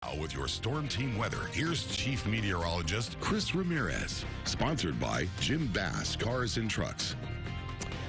Now with your Storm Team weather, here's Chief Meteorologist Chris Ramirez. Sponsored by Jim Bass Cars and Trucks.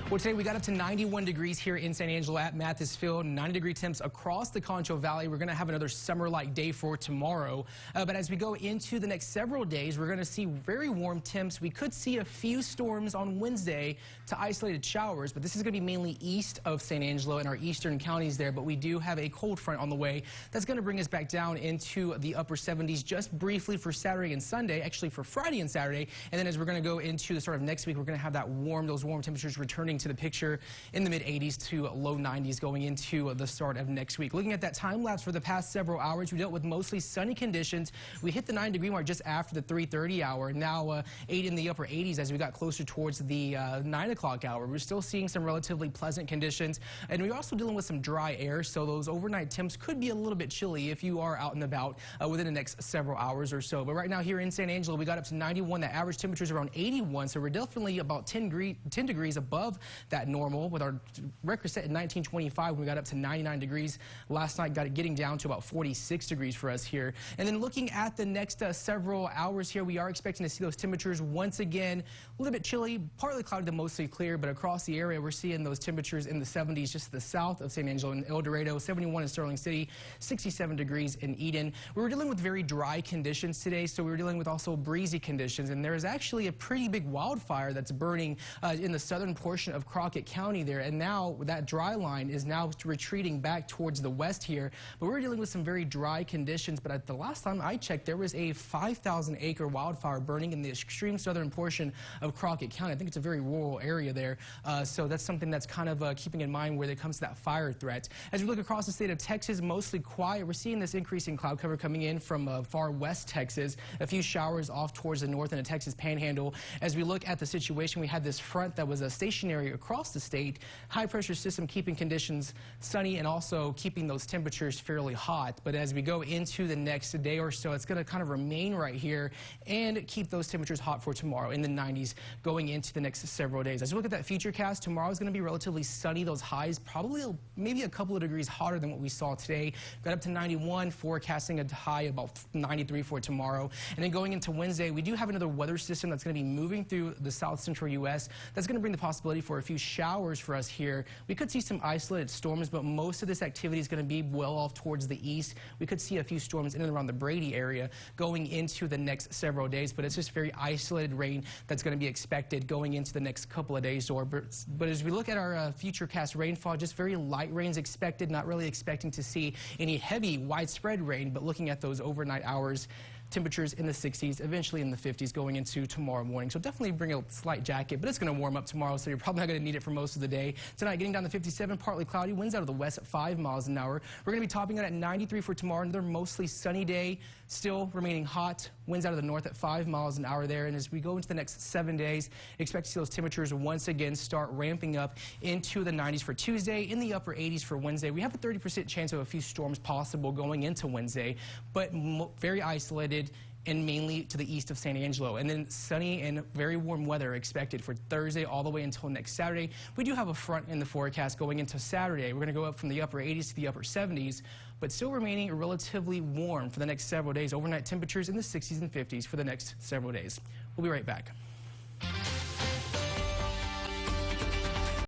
Well, today we got up to 91 degrees here in San Angelo at Mathis Field, 90-degree temps across the Concho Valley. We're going to have another summer-like day for tomorrow. But as we go into the next several days, we're going to see very warm temps. We could see a few storms on Wednesday to isolated showers, but this is going to be mainly east of San Angelo and our eastern counties there. But we do have a cold front on the way that's going to bring us back down into the upper 70s just briefly for Saturday and Sunday, actually for Friday and Saturday. And then as we're going to go into the start of next week, we're going to have those warm temperatures returning to the picture in the mid-80s to low 90s going into the start of next week. Looking at that time lapse for the past several hours, we dealt with mostly sunny conditions. We hit the 9-degree mark just after the 3:30 hour. Now 8 in the upper 80s as we got closer towards the 9 o'clock hour. We're still seeing some relatively pleasant conditions, and we're also dealing with some dry air, so those overnight temps could be a little bit chilly if you are out and about within the next several hours or so. But right now here in San Angelo, we got up to 91. The average temperature is around 81, so we're definitely about 10 degrees above that normal, with our record set at 1925 when we got up to 99 degrees last night, getting down to about 46 degrees for us here. And then looking at the next several hours here, we are expecting to see those temperatures once again a little bit chilly, partly cloudy to mostly clear, but across the area we're seeing those temperatures in the 70s just to the south of San Angelo and El Dorado, 71 in Sterling City, 67 degrees in Eden. We were dealing with very dry conditions today, so we were dealing with also breezy conditions, and there is actually a pretty big wildfire that's burning in the southern portion of Crockett County there, and now that dry line is now retreating back towards the west here. But we're dealing with some very dry conditions, but at the last time I checked, there was a 5,000-acre wildfire burning in the extreme southern portion of Crockett County. I think it's a very rural area there, so that's something that's kind of keeping in mind when it comes to that fire threat. As we look across the state of Texas, mostly quiet. We're seeing this increase in cloud cover coming in from far west Texas, a few showers off towards the north and the Texas Panhandle. As we look at the situation, we had this front that was stationary across the state, high pressure system keeping conditions sunny and also keeping those temperatures fairly hot. But as we go into the next day or so, it's going to kind of remain right here and keep those temperatures hot for tomorrow in the 90s going into the next several days. As you look at that futurecast, tomorrow is going to be relatively sunny. Those highs probably maybe a couple of degrees hotter than what we saw today. Got up to 91, forecasting a high about 93 for tomorrow. And then going into Wednesday, we do have another weather system that's going to be moving through the south central U.S. That's going to bring the possibility for a few showers for us here. We could see some isolated storms, but most of this activity is going to be well off towards the east. We could see a few storms in and around the Brady area going into the next several days, but it's just very isolated rain that's going to be expected going into the next couple of days. But as we look at our futurecast rainfall, just very light rains expected, not really expecting to see any heavy widespread rain, but looking at those overnight hours, temperatures in the 60s, eventually in the 50s going into tomorrow morning. So definitely bring a slight jacket, but it's going to warm up tomorrow, so you're probably not going to need it for most of the day. Tonight, getting down to 57, partly cloudy, winds out of the west at 5 miles an hour. We're going to be topping out at 93 for tomorrow. Another mostly sunny day, still remaining hot. Winds out of the north at 5 miles an hour there. And as we go into the next 7 days, expect to see those temperatures once again start ramping up into the 90s for Tuesday, in the upper 80s for Wednesday. We have a 30% chance of a few storms possible going into Wednesday, but very isolated and mainly to the east of San Angelo. And then sunny and very warm weather expected for Thursday all the way until next Saturday. We do have a front in the forecast going into Saturday. We're going to go up from the upper 80s to the upper 70s, but still remaining relatively warm for the next several days. Overnight temperatures in the 60s and 50s for the next several days. We'll be right back.